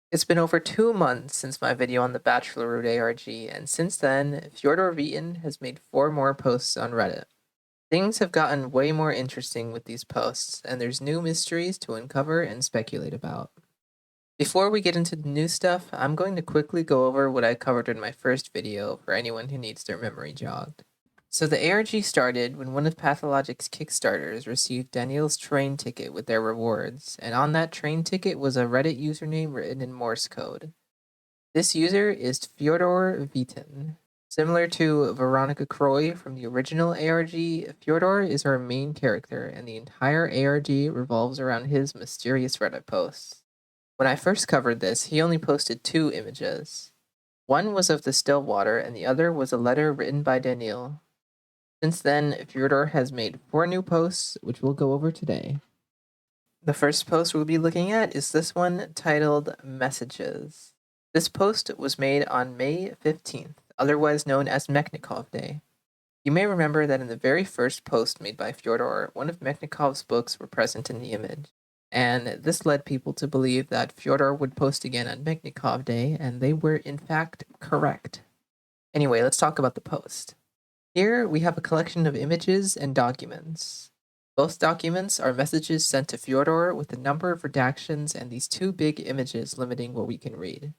It's been over 2 months since my video on the Bachelor ARG, and since then, FyodorVitin has made 4 more posts on Reddit. Things have gotten way more interesting with these posts, and there's new mysteries to uncover and speculate about. Before we get into the new stuff, I'm going to quickly go over what I covered in my first video for anyone who needs their memory jogged. So the ARG started when one of Pathologic's Kickstarters received Daniel's train ticket with their rewards, and on that train ticket was a Reddit username written in Morse code. This user is FyodorVitin. Similar to Veronica Croy from the original ARG, Fyodor is our main character, and the entire ARG revolves around his mysterious Reddit posts. When I first covered this, he only posted 2 images. One was of the still water, and the other was a letter written by Daniel. Since then, Fyodor has made 4 new posts, which we'll go over today. The first post we'll be looking at is this one titled Messages. This post was made on May 15th, otherwise known as Mechnikov Day. You may remember that in the very first post made by Fyodor, one of Mechnikov's books were present in the image, and this led people to believe that Fyodor would post again on Mechnikov Day, and they were in fact correct. Anyway, let's talk about the post. Here we have a collection of images and documents. Both documents are messages sent to Fyodor with a number of redactions and these 2 big images limiting what we can read.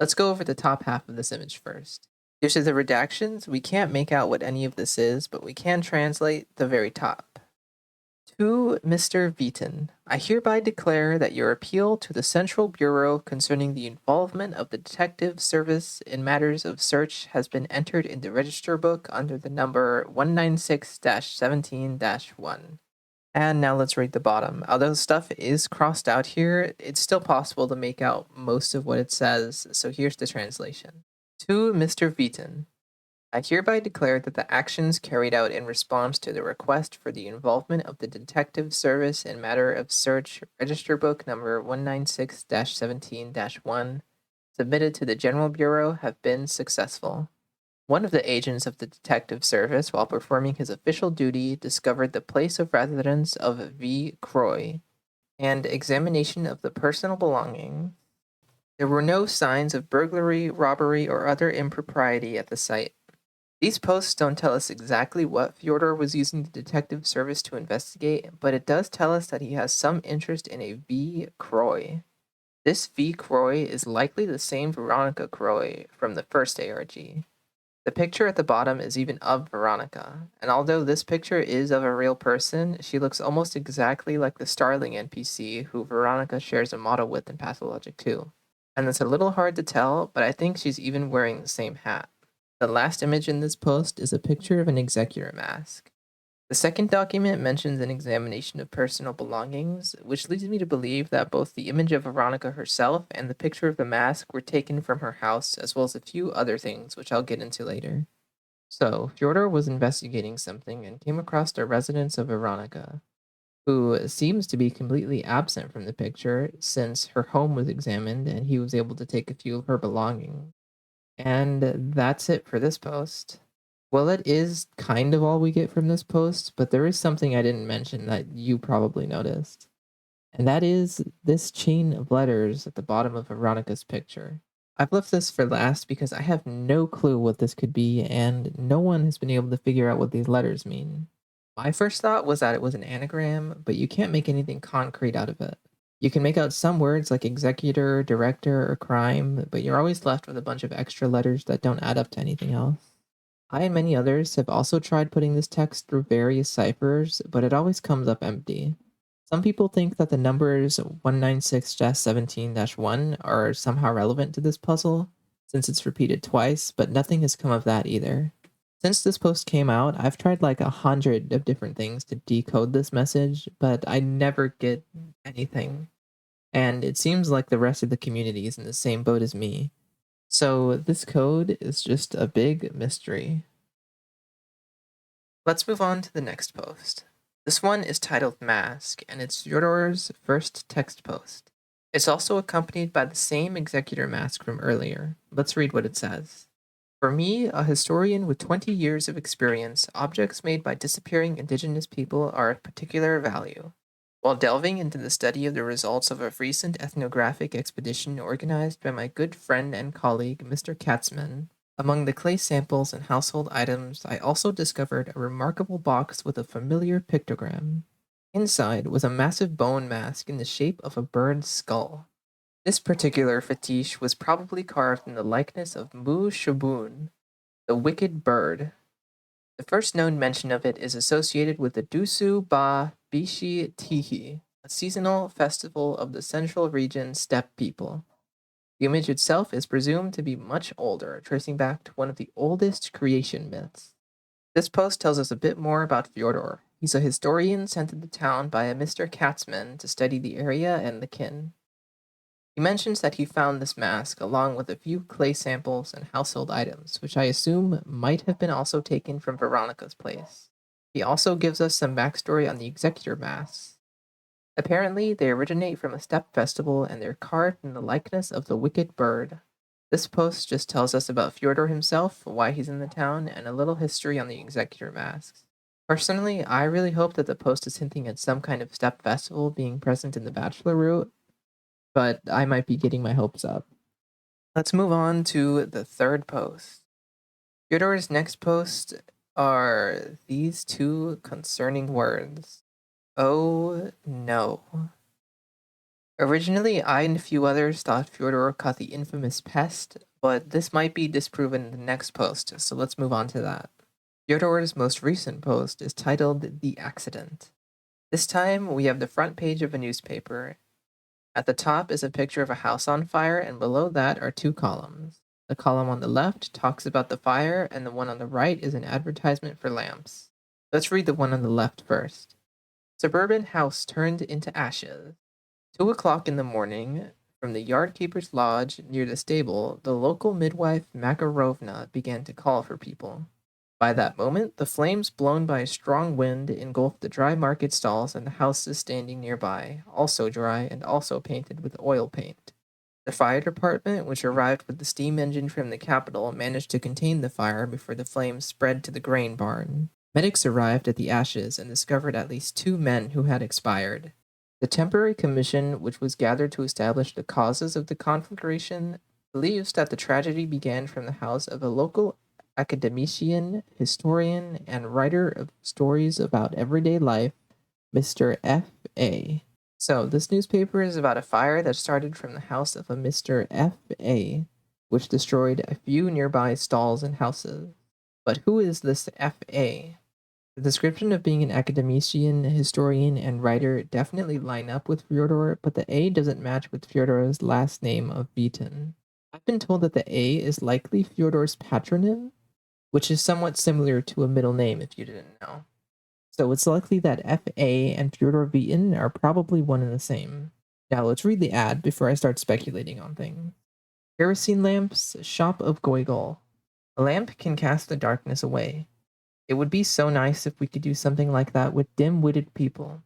Let's go over the top half of this image first. Due to the redactions, we can't make out what any of this is, but we can translate the very top. To Mr. Vitin, I hereby declare that your appeal to the Central Bureau concerning the involvement of the Detective Service in matters of search has been entered in the register book under the number 196-17-1. And now let's read the bottom. Although stuff is crossed out here, it's still possible to make out most of what it says, so here's the translation. To Mr. Vitin, I hereby declare that the actions carried out in response to the request for the involvement of the Detective Service in matter of search register book number 196-17-1 submitted to the General Bureau have been successful. One of the agents of the Detective Service, while performing his official duty, discovered the place of residence of V. Croy and examination of the personal belongings. There were no signs of burglary, robbery, or other impropriety at the site. These posts don't tell us exactly what Fyodor was using the Detective Service to investigate, but it does tell us that he has some interest in a V. Croy. This V. Croy is likely the same Veronica Croy from the first ARG. The picture at the bottom is even of Veronica, and although this picture is of a real person, she looks almost exactly like the Starling NPC who Veronica shares a model with in Pathologic 2. And it's a little hard to tell, but I think she's even wearing the same hat. The last image in this post is a picture of an executor mask. The second document mentions an examination of personal belongings, which leads me to believe that both the image of Veronica herself and the picture of the mask were taken from her house, as well as a few other things, which I'll get into later. So, Fyodor was investigating something and came across the residence of Veronica, who seems to be completely absent from the picture since her home was examined and he was able to take a few of her belongings. And that's it for this post. Well, it is kind of all we get from this post, but there is something I didn't mention that you probably noticed. And that is this chain of letters at the bottom of Veronica's picture. I've left this for last because I have no clue what this could be, and no one has been able to figure out what these letters mean. My first thought was that it was an anagram, but you can't make anything concrete out of it. You can make out some words like executor, director, or crime, but you're always left with a bunch of extra letters that don't add up to anything else. I and many others have also tried putting this text through various ciphers, but it always comes up empty. Some people think that the numbers 196-17-1 are somehow relevant to this puzzle, since it's repeated twice, but nothing has come of that either. Since this post came out, I've tried like 100 of different things to decode this message, but I never get anything. And it seems like the rest of the community is in the same boat as me. So this code is just a big mystery. Let's move on to the next post. This one is titled Mask, and it's Fyodor's first text post. It's also accompanied by the same executor mask from earlier. Let's read what it says. For me, a historian with 20 years of experience, objects made by disappearing indigenous people are of particular value. While delving into the study of the results of a recent ethnographic expedition organized by my good friend and colleague, Mr. Katzman, among the clay samples and household items, I also discovered a remarkable box with a familiar pictogram. Inside was a massive bone mask in the shape of a bird's skull. This particular fetish was probably carved in the likeness of Mu Shubun, the wicked bird. The first known mention of it is associated with the Dusu Ba Bishi Tihi, a seasonal festival of the central region steppe people. The image itself is presumed to be much older, tracing back to one of the oldest creation myths. This post tells us a bit more about Fyodor. He's a historian sent to the town by a Mr. Katzman to study the area and the kin. He mentions that he found this mask along with a few clay samples and household items, which I assume might have been also taken from Veronica's place. He also gives us some backstory on the executor masks. Apparently, they originate from a steppe festival and they're carved in the likeness of the wicked bird. This post just tells us about Fyodor himself, why he's in the town, and a little history on the executor masks. Personally, I really hope that the post is hinting at some kind of steppe festival being present in the Bachelor route, but I might be getting my hopes up. Let's move on to the third post. Fyodor's next post are these two concerning words. Oh no. Originally, I and a few others thought Fyodor caught the infamous pest, but this might be disproven in the next post, so let's move on to that. Fyodor's most recent post is titled The Accident. This time, we have the front page of a newspaper. At the top is a picture of a house on fire, and below that are two columns. The column on the left talks about the fire, and the one on the right is an advertisement for lamps. Let's read the one on the left first. Suburban house turned into ashes. 2 o'clock in the morning, from the yard keeper's lodge near the stable, the local midwife Makarovna began to call for people. By that moment, the flames blown by a strong wind engulfed the dry market stalls and the houses standing nearby, also dry and also painted with oil paint. The fire department, which arrived with the steam engine from the capital, managed to contain the fire before the flames spread to the grain barn. Medics arrived at the ashes and discovered at least 2 men who had expired. The temporary commission, which was gathered to establish the causes of the conflagration, believes that the tragedy began from the house of a local academician, historian, and writer of stories about everyday life, Mr. F.A. So, this newspaper is about a fire that started from the house of a Mr. F.A., which destroyed a few nearby stalls and houses. But who is this F.A.? The description of being an academician, historian, and writer definitely line up with Fyodor, but the A doesn't match with Fyodor's last name of Vitin. I've been told that the A is likely Fyodor's patronym, which is somewhat similar to a middle name if you didn't know. So it's likely that F.A. and FyodorVitin are probably one and the same. Now let's read the ad before I start speculating on things. Kerosene lamps, shop of Goigol. A lamp can cast the darkness away. It would be so nice if we could do something like that with dim-witted people.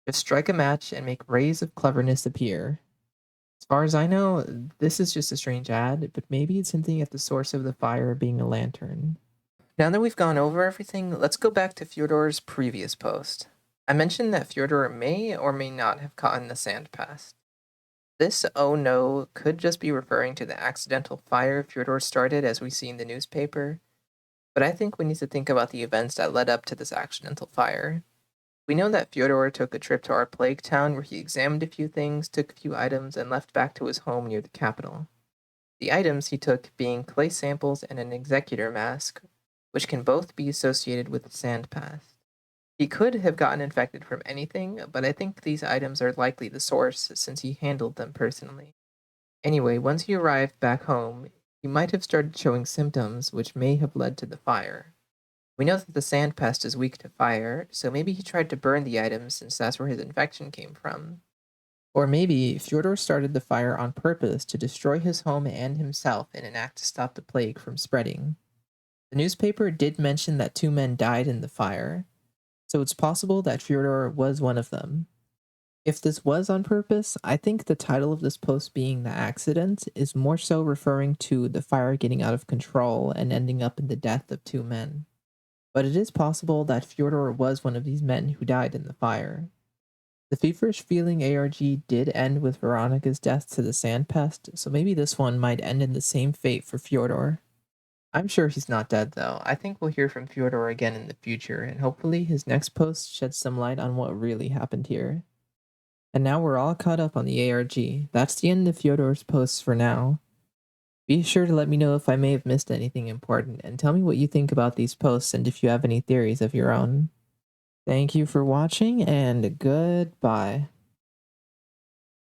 Just strike a match and make rays of cleverness appear. As far as I know, this is just a strange ad, but maybe it's hinting at the source of the fire being a lantern. Now that we've gone over everything, let's go back to Fyodor's previous post. I mentioned that Fyodor may or may not have caught in the sand pest. This oh no could just be referring to the accidental fire Fyodor started as we see in the newspaper, but I think we need to think about the events that led up to this accidental fire. We know that Fyodor took a trip to our plague town where he examined a few things, took a few items, and left back to his home near the capital. The items he took being clay samples and an executor mask, which can both be associated with the sand pest. He could have gotten infected from anything, but I think these items are likely the source since he handled them personally. Anyway, once he arrived back home, he might have started showing symptoms which may have led to the fire. We know that the sand pest is weak to fire, so maybe he tried to burn the items since that's where his infection came from. Or maybe Fyodor started the fire on purpose to destroy his home and himself in an act to stop the plague from spreading. The newspaper did mention that 2 men died in the fire, so it's possible that Fyodor was one of them. If this was on purpose, I think the title of this post being The Accident is more so referring to the fire getting out of control and ending up in the death of 2 men. But it is possible that Fyodor was one of these men who died in the fire. The feverish feeling ARG did end with Veronica's death to the sand pest, so maybe this one might end in the same fate for Fyodor. I'm sure he's not dead though. I think we'll hear from Fyodor again in the future, and hopefully his next post sheds some light on what really happened here. And now we're all caught up on the ARG. That's the end of Fyodor's posts for now. Be sure to let me know if I may have missed anything important, and tell me what you think about these posts and if you have any theories of your own. Thank you for watching, and goodbye.